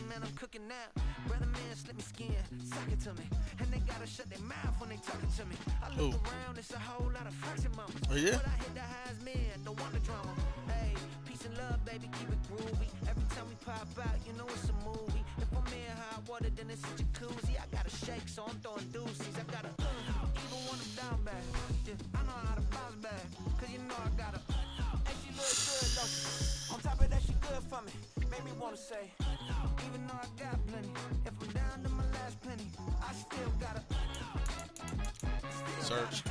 man, I'm cooking now. Brother man, slip me skin, suck it to me. And they gotta shut their mouth when they talking to me. I look around, it's a whole lot of friction moments. Oh, yeah? But I hit the highs, man, don't want the drama. Hey, peace and love, baby, keep it groovy. Every time we pop out, you know it's a movie. If I'm in hot water, then it's a jacuzzi. I gotta shake, so I'm throwing deuces. I gotta, even when I'm down bad. Yeah, I know how to bounce back, cause you know I gotta. And she look good, don't she? On top of that, she good for me. Made me wanna say, even though I got plenty, if I'm down to my last penny, I still gotta. Search.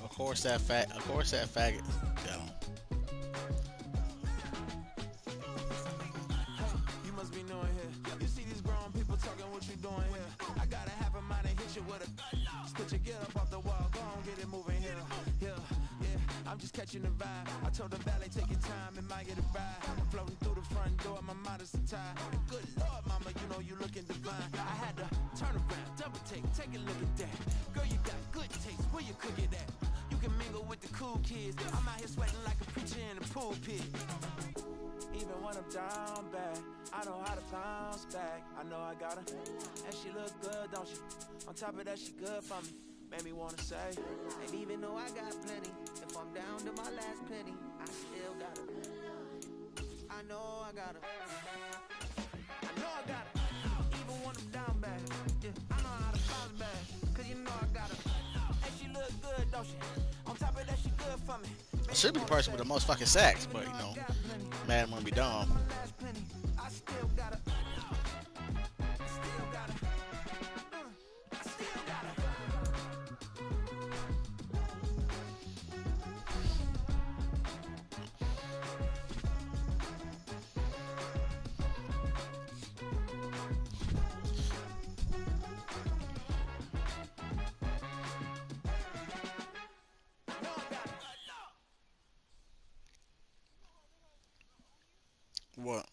Of course that faggot. Yeah. You must be knowing here. You see these grown people talking what you doing here. I gotta have a mind and hit you with a. Spit your get up off the wall, go on, get it moving here. Yeah, I'm just catching the vibe. I told the valet, take your time, it might get a ride. I'm floating through the front door, my mind is tied. Good Lord, mama, you know you looking divine. I had to turn around, double take a look at that. Girl, you got good taste, where you cook it at? You can mingle with the cool kids. I'm out here sweating like a preacher in a pool pit. Even when I'm down bad, I know how to bounce back. I know I got her, and she look good, don't she? On top of that, she good for me. Made me wanna say, and even though I got plenty, if I'm down to my last penny, I still got her. I know I got her. I know I got her. Even when I'm down bad, yeah, I know how to bounce back, cause you know I got her. And she look good, don't she? On top of that, she good for me. I should be the person with the most fucking sacks, but you know, Madden won't be dumb. I still got her. Still got her. I still got her. What?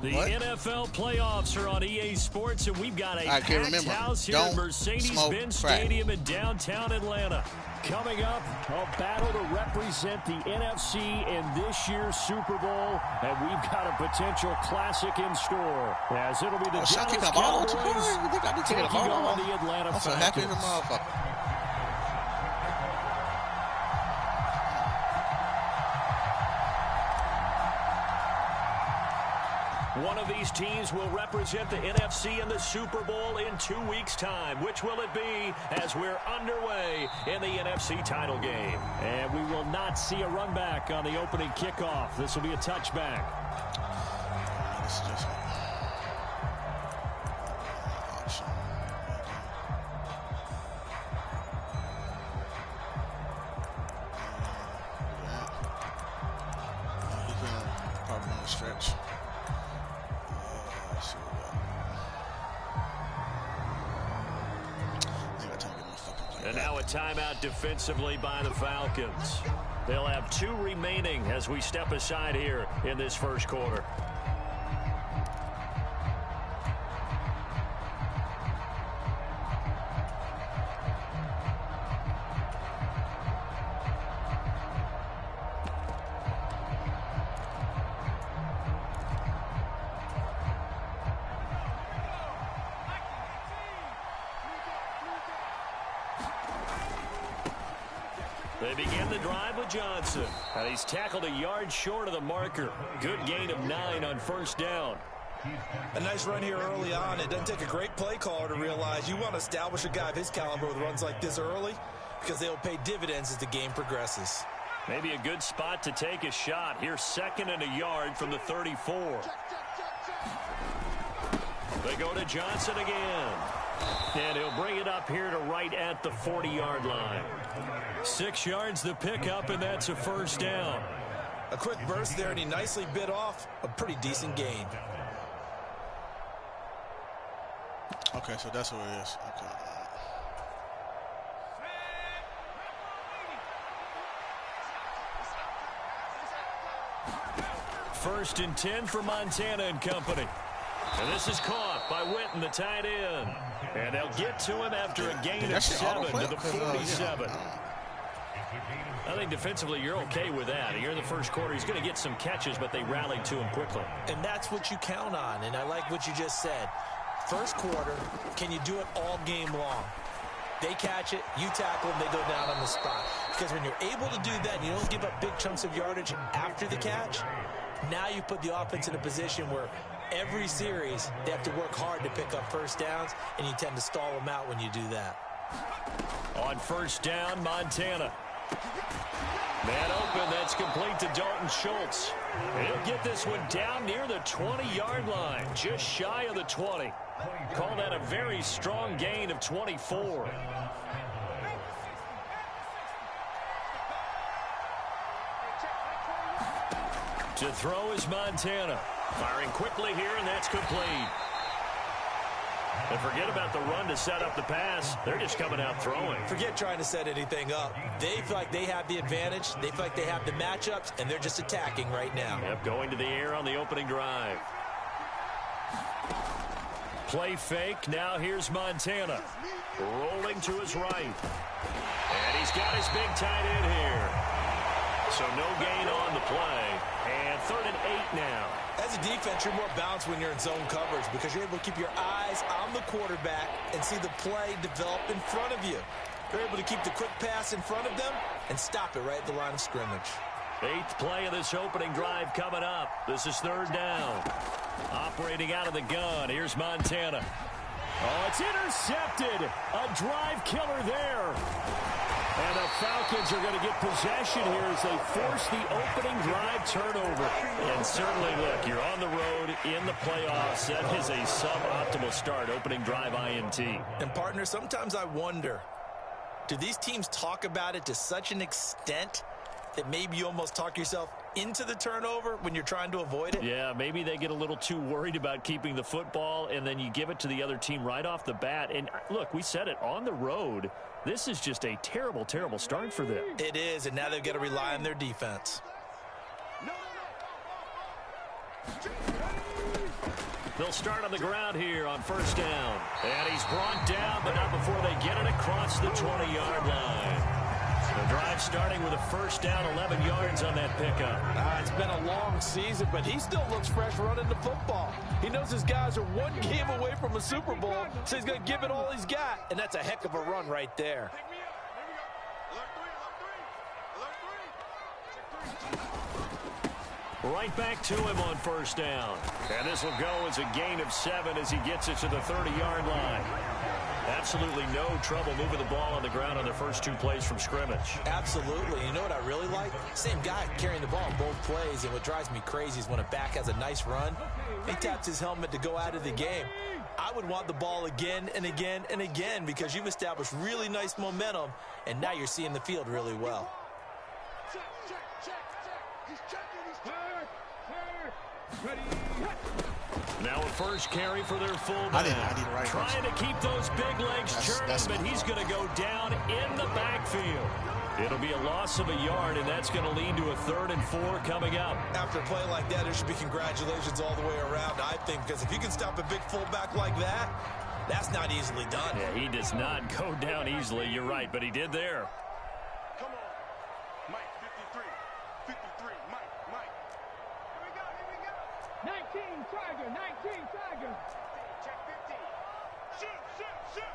The NFL playoffs are on EA Sports, and we've got a packed house here at Mercedes-Benz Stadium in downtown Atlanta. Coming up, a battle to represent the NFC in this year's Super Bowl, and we've got a potential classic in store, as it'll be the Dallas Cowboys taking on the Atlanta Falcons. I'm so happy as a motherfucker. One of these teams will represent the NFC in the Super Bowl in 2 weeks' time. Which will it be as we're underway in the NFC title game? And we will not see a run back on the opening kickoff. This will be a touchback. This is just stretch. And now a timeout defensively by the Falcons. They'll have 2 remaining as we step aside here in this first quarter. They begin the drive with Johnson. And he's tackled a yard short of the marker. Good gain of 9 on first down. A nice run here early on. It doesn't take a great play caller to realize you want to establish a guy of his caliber with runs like this early, because they'll pay dividends as the game progresses. Maybe a good spot to take a shot. Here's 2nd and a yard from the 34. They go to Johnson again. And he'll bring it up here to right at the 40-yard line. 6 yards the pickup, and that's a first down. A quick burst there, and he nicely bit off a pretty decent gain. Okay, so that's what it is. Okay. First and 10 for Montana and company. And this is caught by Witten, the tight end. And they'll get to him after a gain of 7 to the 47. I think defensively you're okay with that. Here in the first quarter, he's going to get some catches, but they rallied to him quickly. And that's what you count on, and I like what you just said. First quarter, can you do it all game long? They catch it, you tackle them, they go down on the spot. Because when you're able to do that and you don't give up big chunks of yardage after the catch, now you put the offense in a position where every series they have to work hard to pick up first downs, and you tend to stall them out when you do that. On first down, Montana. Man open, that's complete to Dalton Schultz. And he'll get this one down near the 20-yard line, just shy of the 20. Call that a very strong gain of 24. To throw is Montana. Firing quickly here, and that's complete. And forget about the run to set up the pass. They're just coming out throwing. Forget trying to set anything up. They feel like they have the advantage. They feel like they have the matchups, and they're just attacking right now. Yep, going to the air on the opening drive. Play fake. Now here's Montana. Rolling to his right. And he's got his big tight end here. So no gain on the play. And 3rd and 8 now. As a defense, you're more balanced when you're in zone coverage because you're able to keep your eyes on the quarterback and see the play develop in front of you. You're able to keep the quick pass in front of them and stop it right at the line of scrimmage. 8th play of this opening drive coming up. This is 3rd down. Operating out of the gun. Here's Montana. Oh, it's intercepted. A drive killer there. And the Falcons are going to get possession here as they force the opening drive turnover. And certainly, look, you're on the road in the playoffs. That is a suboptimal start, opening drive INT. And, partner, sometimes I wonder, do these teams talk about it to such an extent that maybe you almost talk yourself into the turnover when you're trying to avoid it? Yeah, maybe they get a little too worried about keeping the football, and then you give it to the other team right off the bat. And, look, we said it, on the road, this is just a terrible, terrible start for them. It is, and now they've got to rely on their defense. They'll start on the ground here on first down. And he's brought down, but not before they get it across the 20-yard line. The drive starting with a first down, 11 yards on that pickup. It's been a long season, but he still looks fresh running the football. He knows his guys are one game away from a Super Bowl, so he's going to give it all he's got, and that's a heck of a run right there. Right back to him on first down. And this will go as a gain of 7 as he gets it to the 30-yard line. Absolutely no trouble moving the ball on the ground on the first 2 plays from scrimmage. Absolutely. You know what I really like? Same guy carrying the ball in both plays, and what drives me crazy is when a back has a nice run, he taps his helmet to go out of the game. I would want the ball again and again and again because you've established really nice momentum, and now you're seeing the field really well. Now a first carry for their fullback. Trying to keep those big legs churning, but he's going to go down in the backfield. It'll be a loss of a yard, and that's going to lead to a 3rd and 4 coming up. After a play like that, there should be congratulations all the way around, I think, because if you can stop a big fullback like that, that's not easily done. Yeah, he does not go down easily. You're right, but he did there. Come on. Mike, 53, Mike. Here we go. 19, Tiger. Check 15. Shoot.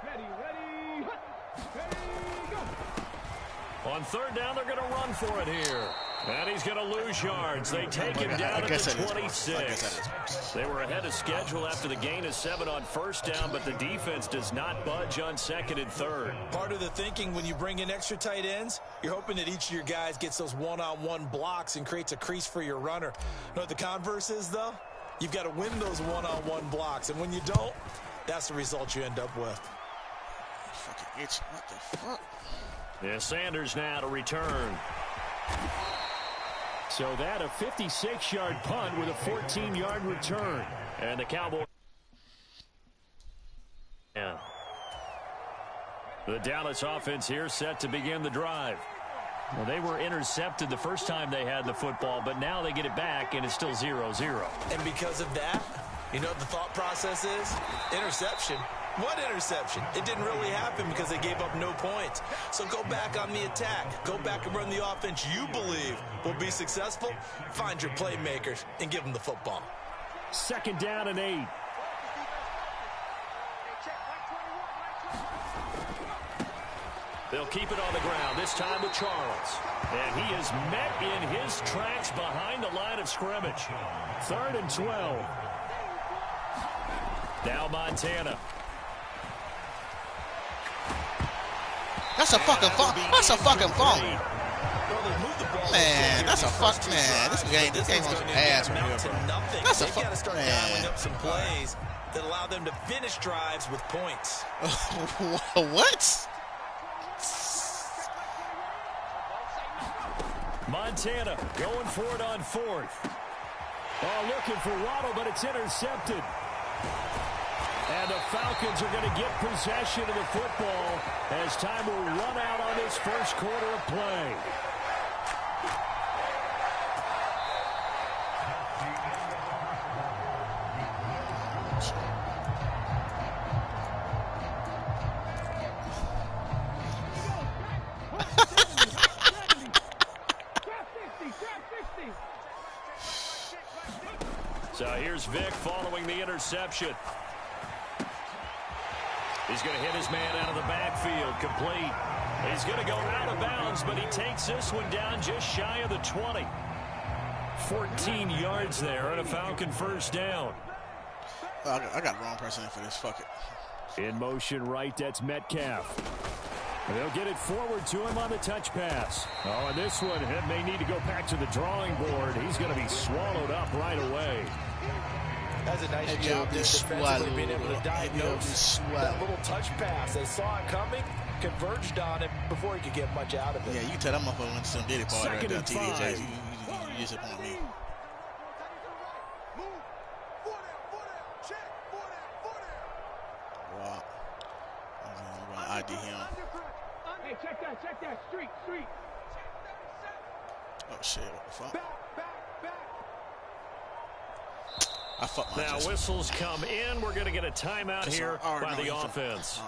Ready, go. On 3rd down, they're going to run for it here. And he's going to lose yards. They take him down at the 26. They were ahead of schedule after the gain of 7 on first down, but the defense does not budge on 2nd and 3rd. Part of the thinking when you bring in extra tight ends, you're hoping that each of your guys gets those one-on-one blocks and creates a crease for your runner. You know what the converse is, though? You've got to win those one-on-one blocks, and when you don't, that's the result you end up with. Fucking itch. What the fuck? Yeah, Sanders now to return. So that a 56-yard punt with a 14-yard return. And the Cowboys. Yeah. The Dallas offense here set to begin the drive. Well, they were intercepted the first time they had the football, but now they get it back, and it's still 0-0. And because of that, you know what the thought process is? Interception. What interception? It didn't really happen because they gave up no points. So go back on the attack. Go back and run the offense you believe will be successful. Find your playmakers and give them the football. 2nd down and 8. They'll keep it on the ground, this time with Charles. And he is met in his tracks behind the line of scrimmage. 3rd and 12. Now Montana. That's a fucking phone. That's a fucking phone. Man, that's a fuck. Man, this game on some ass right here, bro. That's a fuck. Man. Up some plays that allow them to finish drives with points. What? Montana going for it on 4th. Oh, looking for Waddle, but it's intercepted. And the Falcons are going to get possession of the football as time will run out on this first quarter of play. So here's Vic following the interception. He's going to hit his man out of the backfield, complete. He's going to go out of bounds, but he takes this one down just shy of the 20. 14 yards there and a Falcon first down. I got the wrong person in for this. Fuck it. In motion right, that's Metcalf. They'll get it forward to him on the touch pass. Oh, and this one may need to go back to the drawing board. He's going to be swallowed up right away. That's a nice job defensively being able to diagnose that little touch pass. They saw it coming, converged on it before he could get much out of it. Yeah, you tell that motherfucker went to some Diddy party right there, TDJ. You disappoint me. Wow. I'm going to ID him. Hey, check that. Street. Oh, shit. What the fuck? I fucked my Now whistles come in. We're going to get a timeout here by the offense.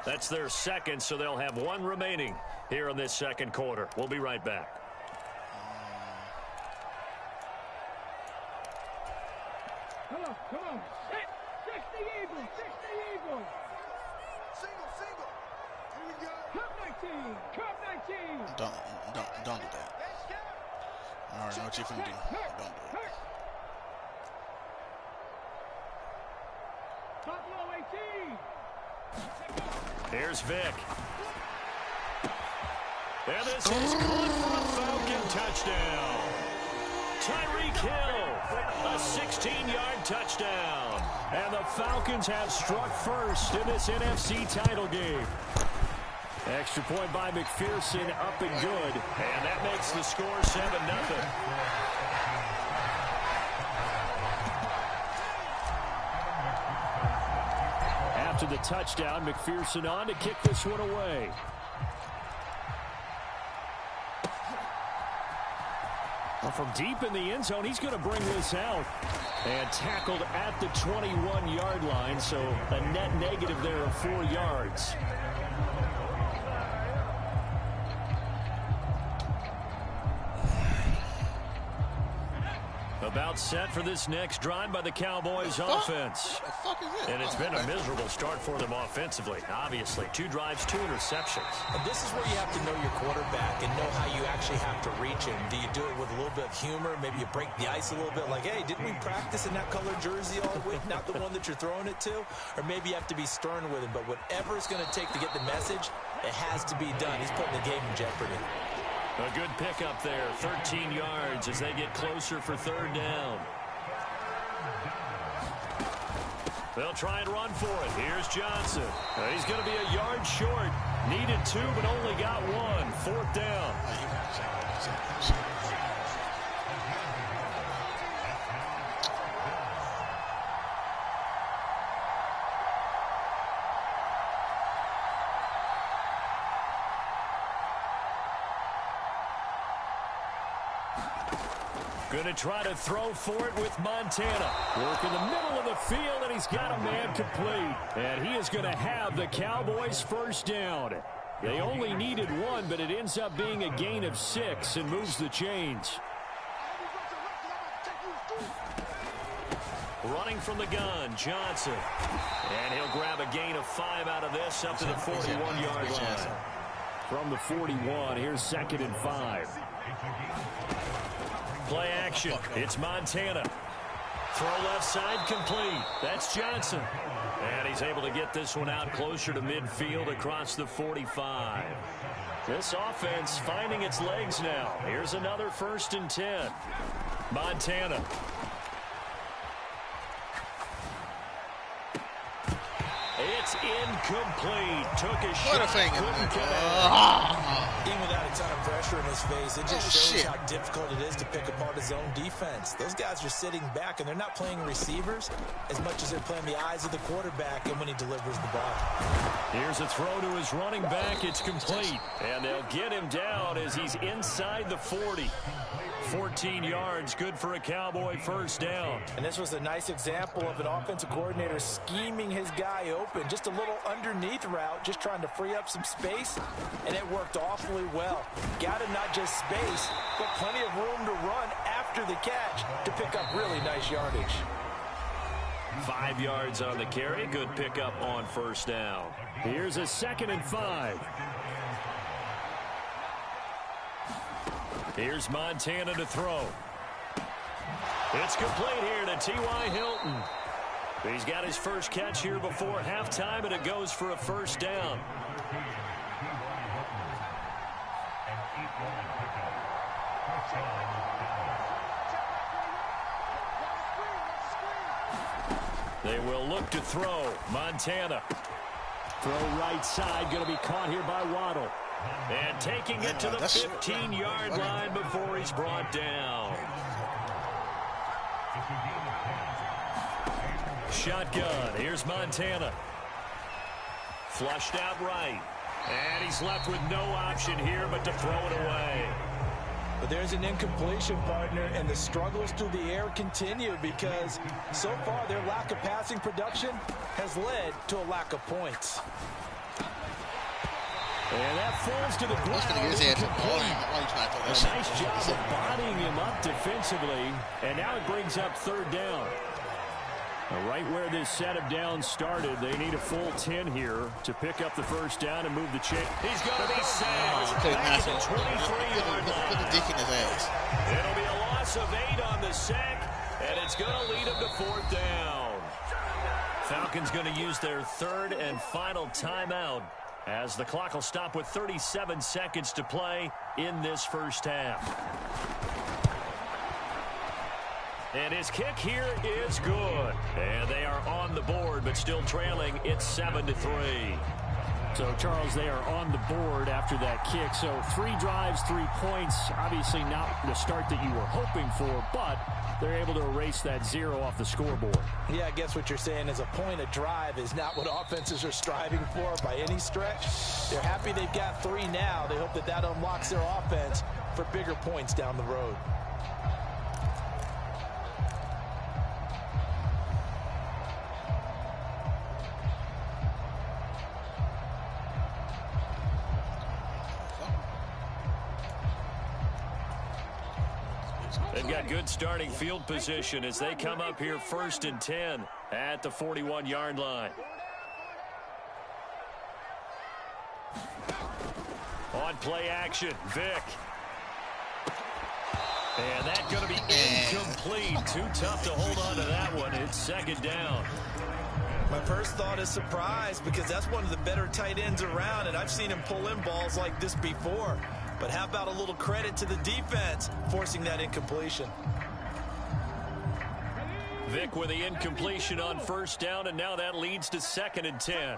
That's their second, so they'll have one remaining here in this second quarter. We'll be right back. Come on. 60 Eagles. Single. Here we go. Cup 19. Don't do that. I already know what you're finna do. Don't do it. Top low 18. Here's Vic. And this is good for a Falcon touchdown. Tyreek Hill, a 16-yard touchdown. And the Falcons have struck first in this NFC title game. Extra point by McPherson, up and good. And that makes the score 7-0. After the touchdown, McPherson on to kick this one away. Well, from deep in the end zone, he's going to bring this out. And tackled at the 21-yard line, so a net negative there of 4 yards. About set for this next drive by the Cowboys offense. What the fuck is it? And it's been a miserable start for them offensively, obviously. 2 drives, 2 interceptions. And this is where you have to know your quarterback and know how you actually have to reach him. Do you do it with a little bit of humor? Maybe you break the ice a little bit like, hey, didn't we practice in that colored jersey all week? Not the one that you're throwing it to? Or maybe you have to be stern with him. But whatever it's going to take to get the message, it has to be done. He's putting the game in jeopardy. A good pickup there, 13 yards as they get closer for 3rd down. They'll try and run for it. Here's Johnson. He's going to be a yard short. Needed 2, but only got 1. 4th down. Going to try to throw for it with Montana. Work in the middle of the field, and he's got a man complete. And he is going to have the Cowboys first down. They only needed one, but it ends up being a gain of 6 and moves the chains. Running from the gun, Johnson. And he'll grab a gain of 5 out of this up to the 41-yard line. From the 41, here's 2nd and 5. Play action. It's Montana. Throw left side complete. That's Johnson. And he's able to get this one out closer to midfield across the 45. This offense finding its legs now. Here's another 1st and 10. Montana. It's incomplete. Took a shot. Couldn't connect. Even without a ton of pressure in his face, it just shows how difficult it is to pick apart his own defense. Those guys are sitting back, and they're not playing receivers as much as they're playing the eyes of the quarterback and when he delivers the ball. Here's a throw to his running back. It's complete. And they'll get him down as he's inside the 40. 14 yards, good for a Cowboy first down. And this was a nice example of an offensive coordinator scheming his guy open. Just a little underneath route, just trying to free up some space, and it worked awfully well. Got him not just space, but plenty of room to run after the catch to pick up really nice yardage. 5 yards on the carry. Good pickup on first down. Here's a 2nd and 5. Here's Montana to throw. It's complete here to T.Y. Hilton. He's got his first catch here before halftime, and it goes for a first down. They will look to throw. Montana. Throw right side, going to be caught here by Waddle. And taking it to the 15-yard line before he's brought down. Shotgun. Here's Montana. Flushed out right. And he's left with no option here but to throw it away. But there's an incompletion, partner, and the struggles through the air continue because so far their lack of passing production has led to a lack of points. And that falls to the ground. A nice job of bodying him up defensively. And now it brings up 3rd down. Right where this set of downs started, they need a full 10 here to pick up the first down and move the chain. He's going to be sacked. Back to the 23-yard line. Put a dick in his ass. It'll be a loss of 8 on the sack, and it's going to lead him to 4th down. Falcons going to use their 3rd and final timeout as the clock will stop with 37 seconds to play in this first half. And his kick here is good. And they are on the board, but still trailing. It's 7-3. So, Charles, they are on the board after that kick. So, 3 drives, 3 points. Obviously not the start that you were hoping for, but they're able to erase that 0 off the scoreboard. Yeah, I guess what you're saying is a point of drive is not what offenses are striving for by any stretch. They're happy they've got 3 now. They hope that that unlocks their offense for bigger points down the road. They've got good starting field position as they come up here 1st and 10 at the 41-yard line. On play action, Vic. And that's going to be incomplete. Too tough to hold on to that one. It's 2nd down. My first thought is surprise because that's one of the better tight ends around, and I've seen him pull in balls like this before. But how about a little credit to the defense forcing that incompletion? Vic with the incompletion on 1st down, and now that leads to 2nd and 10.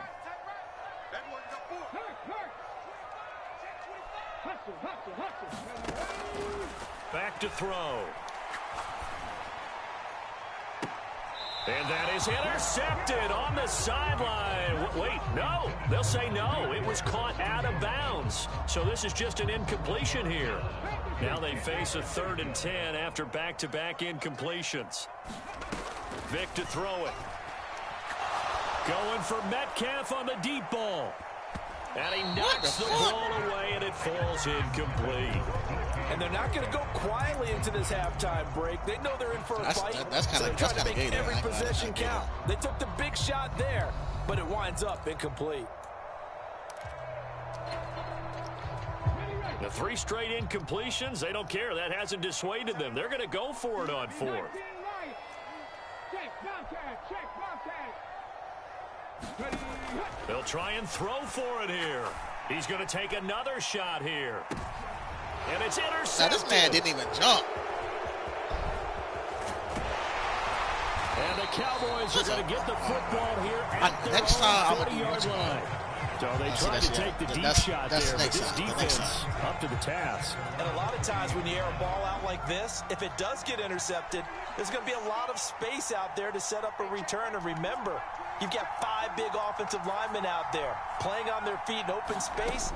Back to throw. And that is intercepted on the sideline. Wait, no. They'll say no. It was caught out of bounds. So this is just an incompletion here. Now they face a 3rd and 10 after back-to-back incompletions. Vick to throw it. Going for Metcalf on the deep ball. And he knocks the ball away, and it falls incomplete. And they're not going to go quietly into this halftime break. They know they're in for a fight. That's kind of trying to make every possession count. They took the big shot there, but it winds up incomplete. The 3 straight incompletions, they don't care. That hasn't dissuaded them. They're going to go for it on 4th. They'll try and throw for it here. He's going to take another shot here. And it's intercepted. Now, this man didn't even jump. And the Cowboys are going to get the football here at their next time I'm 40-yard line. So they tried to take the deep shot there, but this defense up to the task. And a lot of times when you air a ball out like this, if it does get intercepted, there's going to be a lot of space out there to set up a return. And remember, you've got 5 big offensive linemen out there playing on their feet in open space.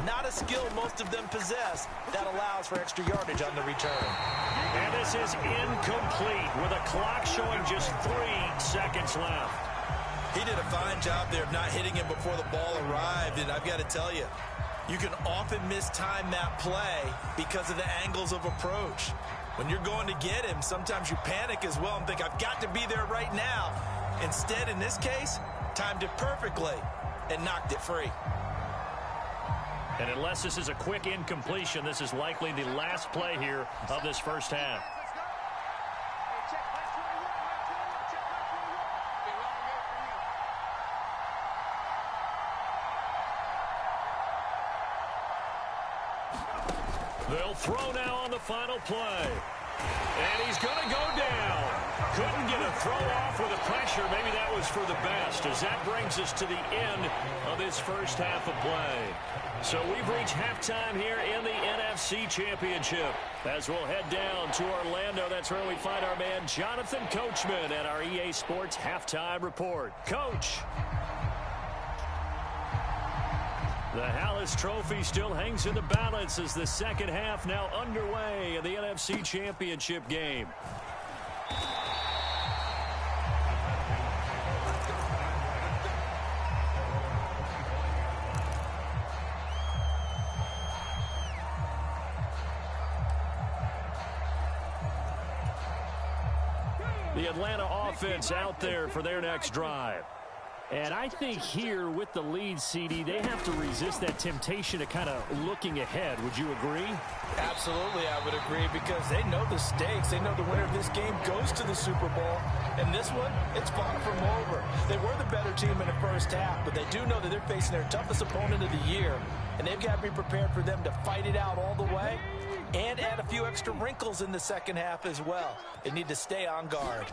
Not a skill most of them possess that allows for extra yardage on the return. And this is incomplete with a clock showing just 3 seconds left. He did a fine job there of not hitting him before the ball arrived, and I've got to tell you, you can often mistime that play because of the angles of approach. When you're going to get him, sometimes you panic as well and think, I've got to be there right now. Instead, in this case, timed it perfectly and knocked it free. And unless this is a quick incompletion, this is likely the last play here of this first half. They'll throw now on the final play. And he's going to go down. Couldn't get a throw off with the pressure. Maybe that was for the best, as that brings us to the end of this first half of play. So we've reached halftime here in the NFC Championship. As we'll head down to Orlando, that's where we find our man Jonathan Coachman at our EA Sports Halftime Report. Coach. The Hallis Trophy still hangs in the balance as the second half now underway in the NFC Championship game. The Atlanta offense out there for their next drive. And I think here with the lead, CD, they have to resist that temptation to kind of looking ahead. Would you agree? Absolutely, I would agree, because they know the stakes. They know the winner of this game goes to the Super Bowl. And this one, it's far from over. They were the better team in the first half, but they do know that they're facing their toughest opponent of the year. And they've got to be prepared for them to fight it out all the way and add a few extra wrinkles in the second half as well. They need to stay on guard.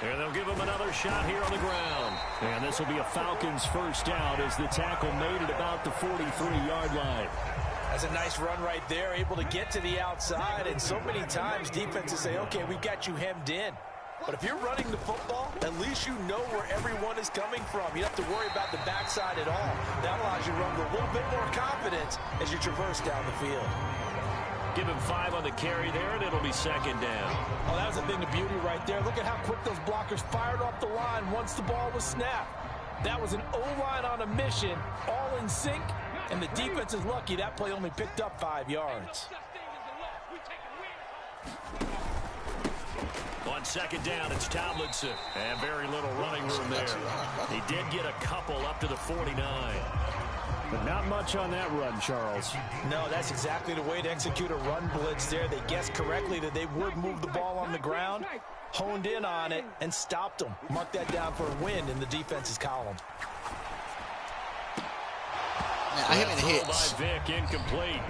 And they'll give him another shot here on the ground. And this will be a Falcons first down as the tackle made it about the 43-yard line. That's a nice run right there, able to get to the outside. And so many times defenses say, okay, we've got you hemmed in. But if you're running the football, at least you know where everyone is coming from. You don't have to worry about the backside at all. That allows you to run with a little bit more confidence as you traverse down the field. Give him 5 on the carry there, and it'll be second down. Oh, that was a thing of beauty right there. Look at how quick those blockers fired off the line once the ball was snapped. That was an O-line on a mission, all in sync, and the defense is lucky that play only picked up 5 yards. On second down, it's Tomlinson. And very little running room there. He did get a couple up to the 49. But not much on that run, Charles. No, that's exactly the way to execute a run blitz there. They guessed correctly that they would move the ball on the ground, honed in on it, and stopped them. Mark that down for a win in the defense's column. Man, I hit in the hits. By Vick, incomplete.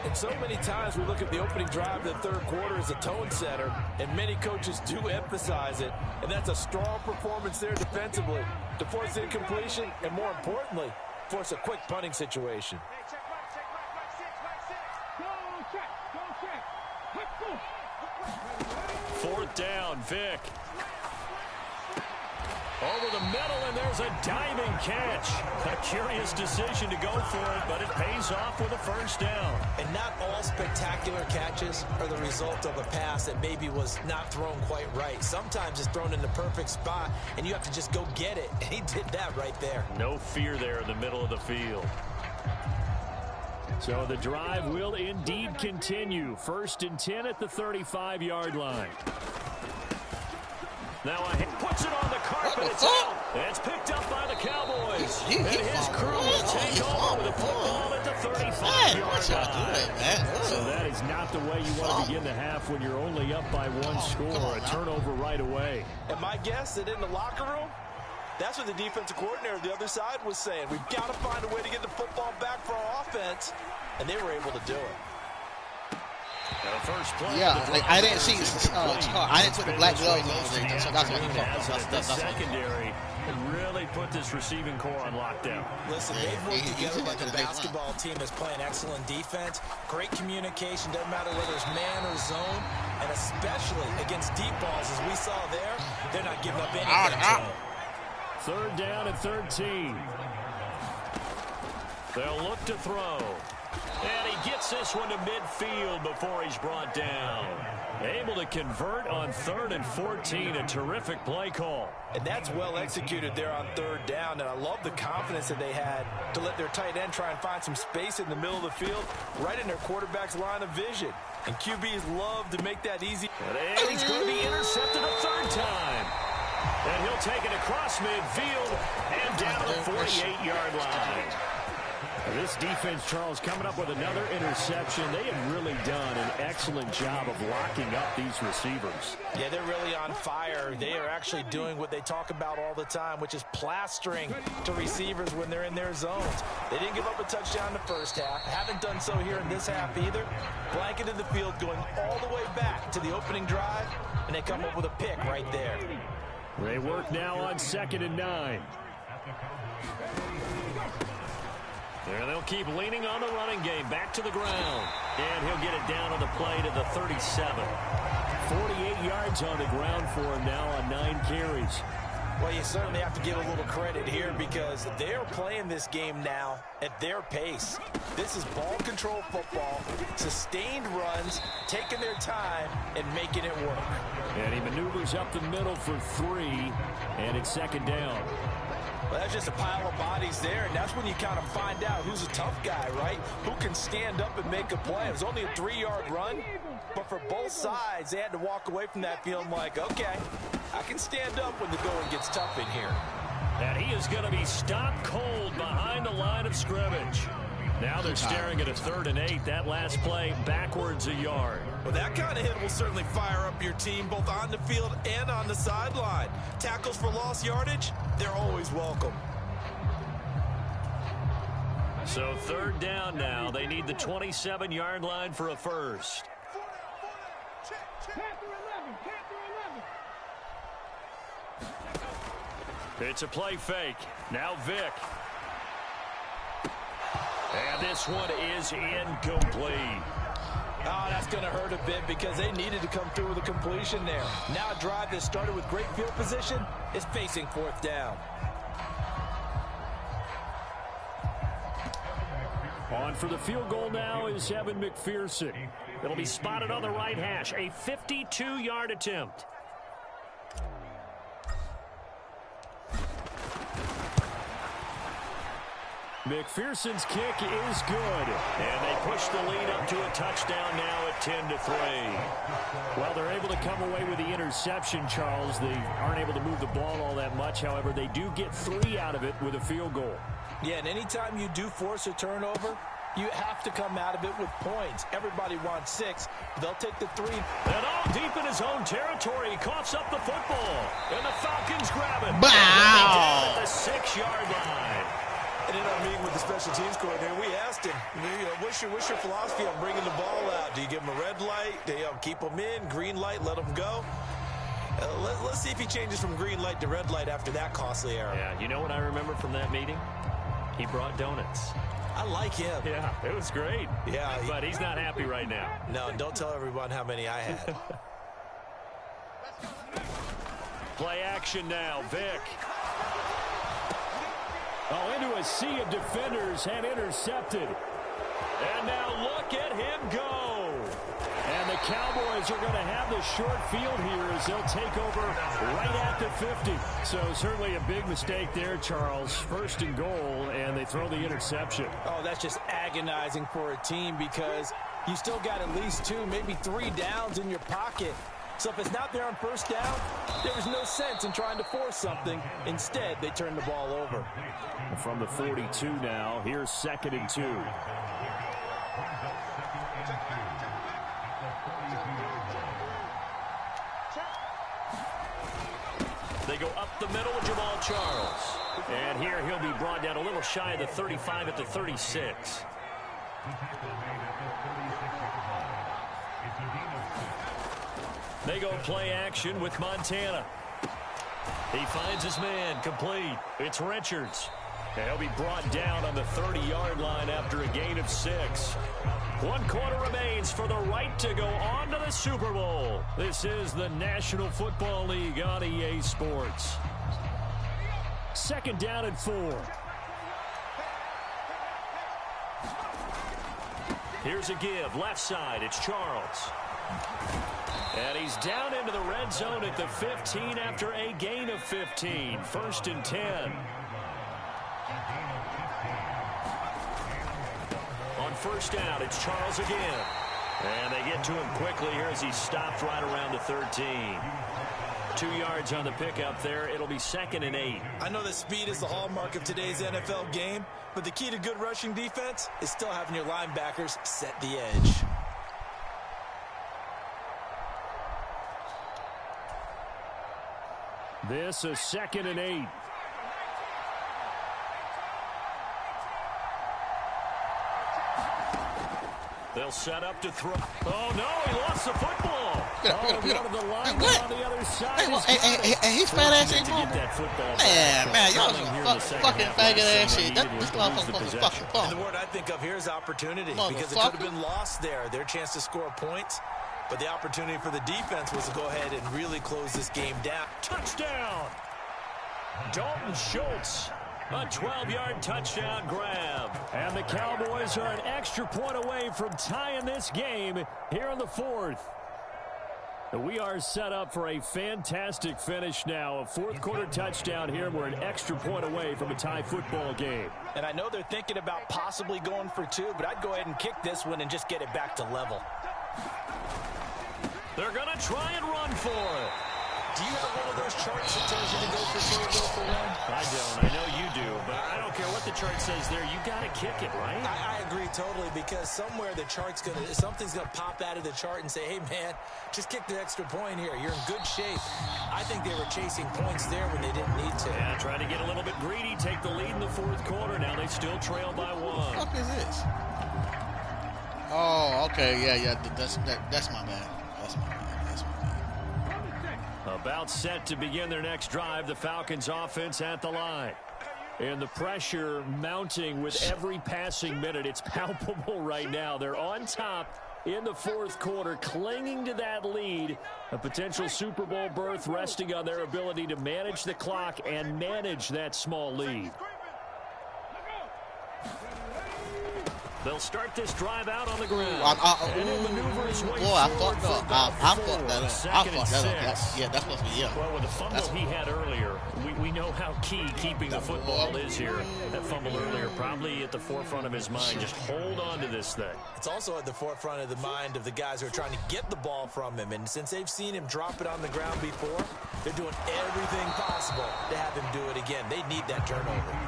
And so many times we look at the opening drive of the third quarter as a tone setter, and many coaches do emphasize it. And that's a strong performance there defensively to force incompletion, and more importantly, force a quick punting situation. 4th 4th down. Vic. Over the middle, and there's a diving catch. A curious decision to go for it, but it pays off with a 1st down. And not all spectacular catches are the result of a pass that maybe was not thrown quite right. Sometimes it's thrown in the perfect spot, and you have to just go get it. And he did that right there. No fear there in the middle of the field. So the drive will indeed continue. 1st and 10 at the 35-yard line. Now puts it on the carpet. It's out. It's picked up by the Cowboys. And his crew will take over with the football at the 35-yard line. So that is not the way you want to begin the half when you're only up by 1 score. A turnover right away. And my guess that in the locker room, that's what the defensive coordinator of the other side was saying. We've got to find a way to get the football back for our offense. And they were able to do it. First play, yeah, like, I didn't see I didn't put the black gloves on. So that's what he fucked. That's secondary really put this receiving core on lockdown. Listen, they've worked together like a basketball team is playing excellent defense. Great communication, doesn't matter whether it's man or zone. And especially against deep balls, as we saw there, they're not giving up anything. 3rd down and 13. They'll look to throw. And he gets this one to midfield before he's brought down. Able to convert on 3rd and 14. A terrific play call. And that's well executed there on 3rd down. And I love the confidence that they had to let their tight end try and find some space in the middle of the field, right in their quarterback's line of vision. And QBs love to make that easy. And he's going to be intercepted a 3rd time. And he'll take it across midfield and down the 48-yard line. This defense, Charles, coming up with another interception. They have really done an excellent job of locking up these receivers. Yeah, they're really on fire. They are actually doing what they talk about all the time, which is plastering to receivers when they're in their zones. They didn't give up a touchdown in the 1st half. Haven't done so here in this half either. Blanketed the field, going all the way back to the opening drive, and they come up with a pick right there. They work now on 2nd and 9. There they'll keep leaning on the running game. Back to the ground. And he'll get it down on the play to the 37. 48 yards on the ground for him now on 9 carries. Well, you certainly have to give a little credit here because they're playing this game now at their pace. This is ball control football, sustained runs, taking their time, and making it work. And he maneuvers up the middle for 3, and it's 2nd down. Well, that's just a pile of bodies there, and that's when you kind of find out who's a tough guy, right? Who can stand up and make a play. It was only a 3-yard run, but for both sides, they had to walk away from that feeling like, okay, I can stand up when the going gets tough in here. And he is going to be stopped cold behind the line of scrimmage. Now they're staring at a 3rd and 8. That last play backwards a yard. Well, that kind of hit will certainly fire up your team both on the field and on the sideline. Tackles for lost yardage, they're always welcome. So 3rd down now. They need the 27-yard line for a first. It's a play fake. Now Vic. And this one is incomplete. Oh, that's going to hurt a bit because they needed to come through with a completion there. Now a drive that started with great field position is facing 4th down. On for the field goal now is Evan McPherson. It'll be spotted on the right hash. A 52-yard attempt. McPherson's kick is good. And they push the lead up to a touchdown now at 10-3. Well, they're able to come away with the interception, Charles. They aren't able to move the ball all that much. However, they do get 3 out of it with a field goal. Yeah, and anytime you do force a turnover, you have to come out of it with points. Everybody wants 6. They'll take the 3. And all deep in his own territory. He coughs up the football. And the Falcons grab it. Wow. Down at the 6-yard line. And in our meeting with the special teams coordinator, we asked him, what's your philosophy on bringing the ball out? Do you give them a red light? Do you keep them in? Green light, let them go? Let's see if he changes from green light to red light after that costly error. Yeah, you know what I remember from that meeting? He brought donuts. I like him. Yeah, it was great. Yeah. But he's not happy right now. No, don't tell everyone how many I had. Play action now. Vick. Oh, into a sea of defenders and intercepted. And now look at him go. And the Cowboys are going to have the short field here as they'll take over right at the 50. So certainly a big mistake there, Charles. First and goal, and they throw the interception. Oh, that's just agonizing for a team because you still got at least 2, maybe 3 downs in your pocket. So if it's not there on first down, there was no sense in trying to force something. Instead, they turned the ball over. From the 42 now, here's 2nd and 2. They go up the middle with Jamal Charles. And here he'll be brought down a little shy of the 35 at the 36. They go play action with Montana. He finds his man complete. It's Richards. And he'll be brought down on the 30-yard line after a gain of 6. 1 quarter remains for the right to go on to the Super Bowl. This is the National Football League on EA Sports. 2nd down and 4. Here's a give. Left side. It's Charles. And he's down into the red zone at the 15 after a gain of 15. 1st and 10. On first down, it's Charles again. And they get to him quickly here as he stopped right around the 13. 2 yards on the pickup there. It'll be 2nd and 8. I know that speed is the hallmark of today's NFL game, but the key to good rushing defense is still having your linebackers set the edge. This is 2nd and 8. They'll set up to throw. Oh, no, he lost the football. Get up. The line What? on the other side. Hey, he's fat ass ain't get that football. Man, y'all some fucking faggot ass shit. This motherfucker was fucking fun. And the word I think of here is opportunity, because it could have been lost there. Their chance to score points, but the opportunity for the defense was to go ahead and really close this game down. Touchdown. Dalton Schultz. A 12-yard touchdown grab. And the Cowboys are an extra point away from tying this game here in the 4th. We are set up for a fantastic finish now. A 4th quarter touchdown here. We're an extra point away from a tie football game. And I know they're thinking about possibly going for 2, but I'd go ahead and kick this one and just get it back to level. They're going to try and run for it. Do you have one of those charts that tells you to go for 2 or go for 1? I don't. I know you do, but I don't care what the chart says there. You got to kick it, right? I agree totally, because somewhere the chart's something's gonna pop out of the chart and say, hey man, just kick the extra point here. You're in good shape. I think they were chasing points there when they didn't need to. Yeah, trying to get a little bit greedy, take the lead in the 4th quarter. Now they still trail by 1. What the fuck is this? Oh, okay, yeah, that's my bad. That's my bad. About set to begin their next drive, the Falcons offense at the line. And the pressure mounting with every passing minute. It's palpable right now. They're on top in the 4th quarter, clinging to that lead. A potential Super Bowl berth resting on their ability to manage the clock and manage that small lead. They'll start this drive out on the ground. And he'll maneuver his way I fucked up. I fucked that up. Yeah, that's supposed to be Well, with the fumble he had earlier, we know how key keeping the football is here. That fumble earlier probably at the forefront of his mind. Just hold on to this thing. It's also at the forefront of the mind of the guys who are trying to get the ball from him. And since they've seen him drop it on the ground before, they're doing everything possible to have him do it again. They need that turnover.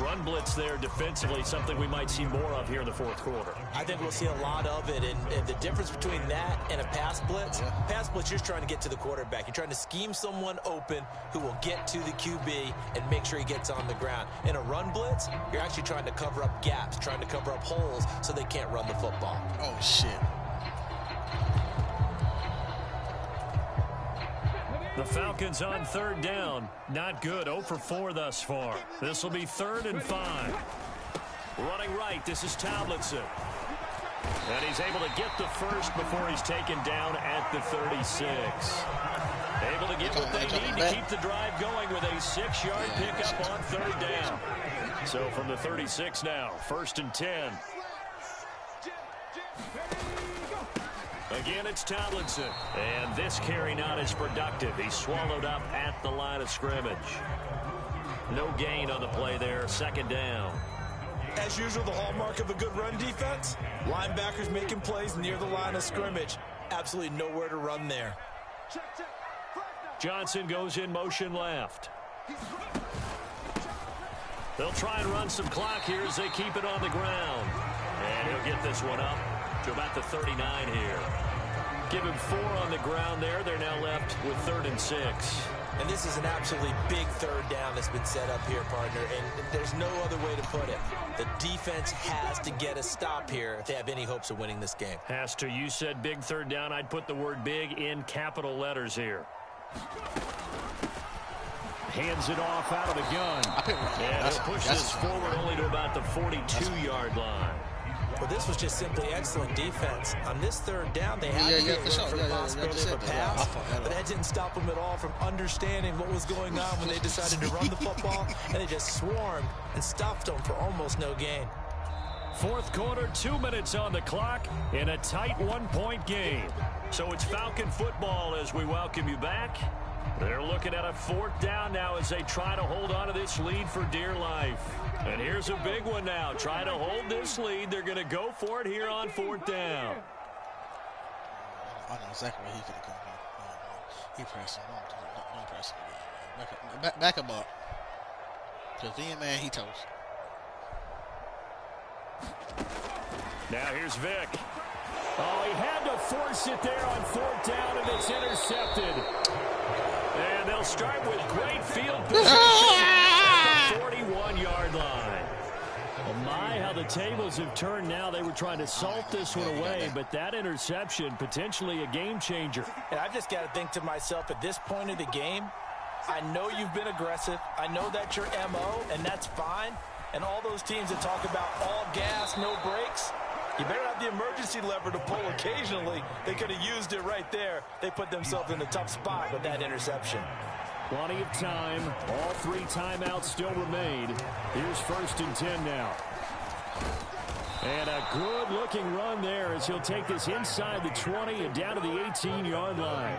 Run blitz there defensively, something we might see more of here in the 4th quarter. I think we'll see a lot of it, and the difference between that and a pass blitz, pass blitz, you're trying to get to the quarterback. You're trying to scheme someone open who will get to the QB and make sure he gets on the ground. In a run blitz, you're actually trying to cover up gaps, trying to cover up holes so they can't run the football. Oh, shit. The Falcons on 3rd down. Not good. 0 for 4 thus far. This will be 3rd and 5. Running right, this is Tomlinson. And he's able to get the first before he's taken down at the 36. Able to get what they need to keep the drive going with a 6-yard pickup on 3rd down. So from the 36 now, 1st and 10. Again, it's Tomlinson. And this carry not as productive. He's swallowed up at the line of scrimmage. No gain on the play there, 2nd down. As usual, the hallmark of a good run defense, linebackers making plays near the line of scrimmage. Absolutely nowhere to run there. Johnson goes in motion left. They'll try and run some clock here as they keep it on the ground. And he'll get this one up to about the 39 here. Give him 4 on the ground there. They're now left with 3rd and 6. And this is an absolutely big 3rd down that's been set up here, partner. And there's no other way to put it. The defense has to get a stop here if they have any hopes of winning this game. Has to. You said big 3rd down. I'd put the word big in capital letters here. Hands it off out of the gun. And he'll push this forward only to about the 42-yard line. Well, this was just simply excellent defense. On this 3rd down, they had to get rid for the possibility of a pass, but that didn't stop them at all from understanding what was going on when they decided to run the football, and they just swarmed and stuffed them for almost no gain. 4th quarter, 2 minutes on the clock in a tight 1-point game. So it's Falcon football as we welcome you back. They're looking at a 4th down now as they try to hold on to this lead for dear life. And here's a big one now. Try to hold this lead. They're going to go for it here on 4th down. I know exactly where he's going to come from. He pressed him. Don't press him. Back him up. Because then, man, he toast. Now here's Vic. Oh, he had to force it there on 4th down, and it's intercepted. And they'll start with great field position at the 41-yard line. Well, my, how the tables have turned now. They were trying to salt this one away, but that interception, potentially a game changer. And I've just got to think to myself, at this point of the game, I know you've been aggressive. I know that's your MO, and that's fine. And all those teams that talk about all gas, no brakes, you better have the emergency lever to pull occasionally. They could have used it right there. They put themselves in a tough spot with that interception. Plenty of time. All 3 timeouts still remain. Here's 1st and 10 now. And a good-looking run there as he'll take this inside the 20 and down to the 18-yard line.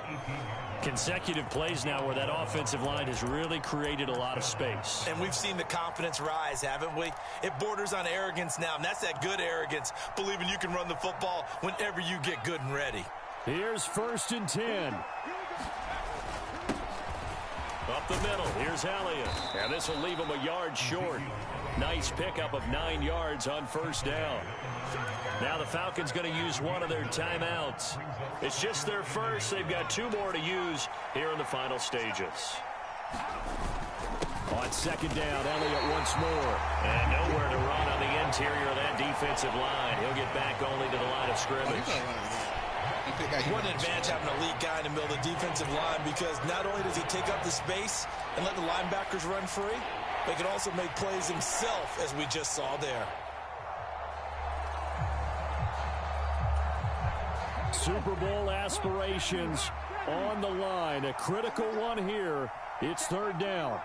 Consecutive plays now where that offensive line has really created a lot of space. And we've seen the confidence rise, haven't we? It borders on arrogance now, and that's that good arrogance, believing you can run the football whenever you get good and ready. Here's 1st and 10. Up the middle, here's Elliott. And this will leave him a yard short. Nice pickup of 9 yards on 1st down. Now the Falcons going to use one of their timeouts. It's just their first. They've got 2 more to use here in the final stages. On 2nd down, Elliott once more. And nowhere to run on the interior of that defensive line. He'll get back only to the line of scrimmage. What an advantage having an elite guy in the middle of the defensive line, because not only does he take up the space and let the linebackers run free, but he can also make plays himself, as we just saw there. Super Bowl aspirations on the line. A critical one here. It's 3rd down.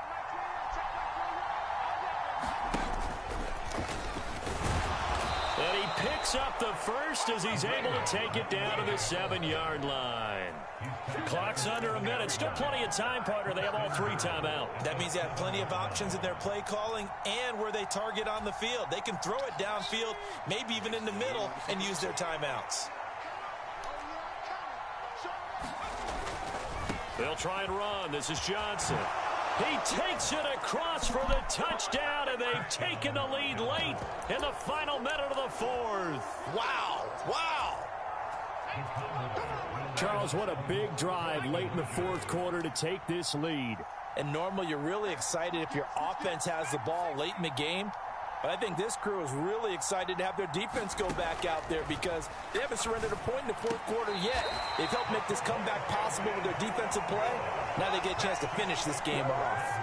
And he picks up the first as he's able to take it down to the 7-yard line. Clock's under a minute. Still plenty of time, partner. They have all 3 timeouts. That means they have plenty of options in their play calling and where they target on the field. They can throw it downfield, maybe even in the middle, and use their timeouts. They'll try and run. This is Johnson. He takes it across for the touchdown, and they've taken the lead late in the final minute of the 4th. Wow. Wow. Charles, what a big drive late in the 4th quarter to take this lead. And normally you're really excited if your offense has the ball late in the game. But I think this crew is really excited to have their defense go back out there, because they haven't surrendered a point in the 4th quarter yet. They've helped make this comeback possible with their defensive play. Now they get a chance to finish this game off.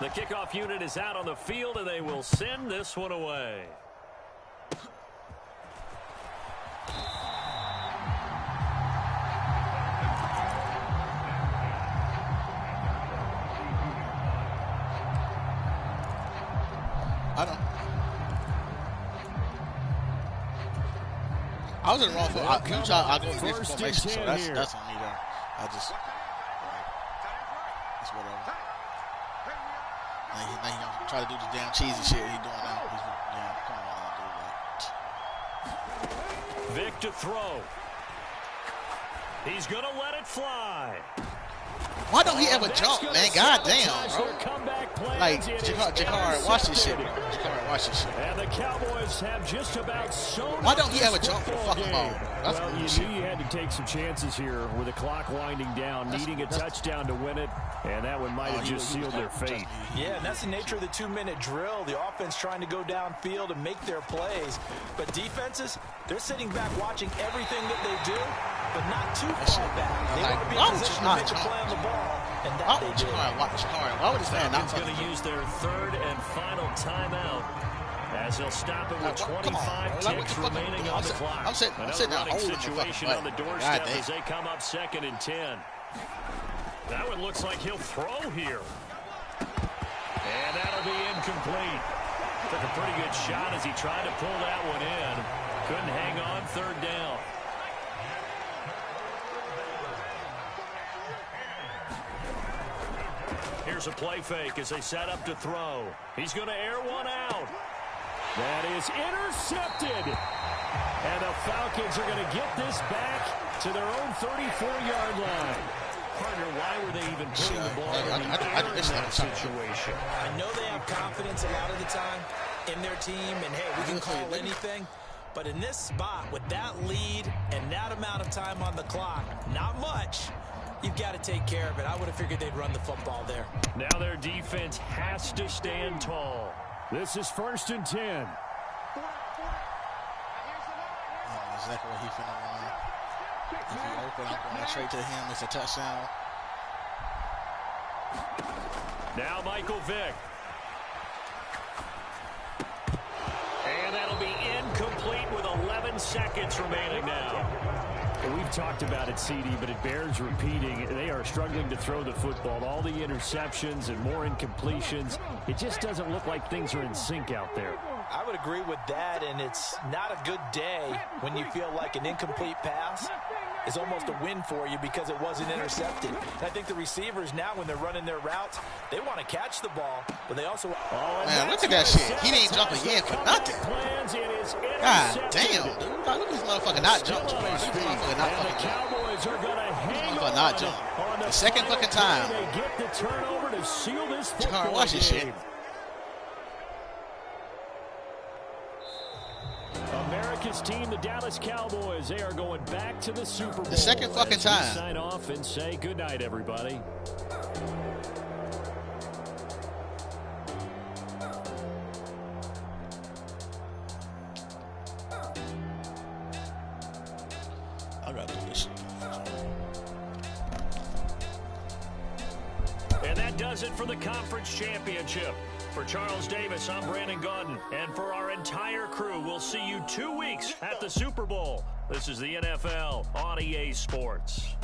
The kickoff unit is out on the field, and they will send this one away. I was in the wrong foot. Usually I go for formation, so that's on me there. I just, it's whatever. Now he don't try to do the damn cheesy shit he doing now. He's, yeah, come on, dude. Vic to throw. He's going to let it fly. Why don't he ever jump, man? God damn, bro. Like, Jakar, watch this shit, bro. Jakar, watch this shit. And the Cowboys have just about sewn. Why don't he ever jump for the fucking ball, bro? That's well, you knew you had to take some chances here with the clock winding down, needing a touchdown to win it, and that one might have just sealed their fate. Yeah, and that's the nature of the 2-minute drill. The offense trying to go downfield and make their plays. But defenses, they're sitting back watching everything that they do, but not too far back. They want to be in position to make a play on the ball, and that they do. Why would this man not going to use their third and final timeout as they'll stop it with 25 ticks remaining on the clock. I'm sitting down holding the situation on the doorstep as they come up 2nd and 10. That one looks like he'll throw here. And that'll be incomplete. Took a pretty good shot as he tried to pull that one in. Couldn't hang on, 3rd down. Here's a play fake as they set up to throw. He's going to air one out. That is intercepted. And the Falcons are going to get this back to their own 34-yard line. Partner, why were they even putting the ball in that situation? I know they have confidence a lot of the time in their team, and hey, we can call anything. But in this spot, with that lead and that amount of time on the clock, not much, you've got to take care of it. I would have figured they'd run the football there. Now their defense has to stand tall. This is 1st and 10. I know exactly what he's finna run. If he open, I'm going straight to him. It's a touchdown. Now Michael Vick. And that'll be incomplete with 11 seconds remaining now. We've talked about it, CD, but it bears repeating. They are struggling to throw the football. All the interceptions and more incompletions. It just doesn't look like things are in sync out there. I would agree with that, and it's not a good day when you feel like an incomplete pass is almost a win for you because it wasn't intercepted. And I think the receivers now, when they're running their routes, they want to catch the ball, but they also... Man, look at that shit. He didn't jump again for nothing. God damn, dude. Look at this motherfucker not jump. This motherfucker not fucking jump. Cowboys are going to hang on not jump. The second fucking time. They get the turnover to seal this football watch this shit. America's team, the Dallas Cowboys, they are going back to the Super Bowl. The second fucking time. Sign off and say good night, everybody. I gotta do this. And that does it for the conference championship. For Charles Davis, I'm Brandon Gaudin. And for our entire crew, we'll see you 2 weeks at the Super Bowl. This is the NFL on EA Sports.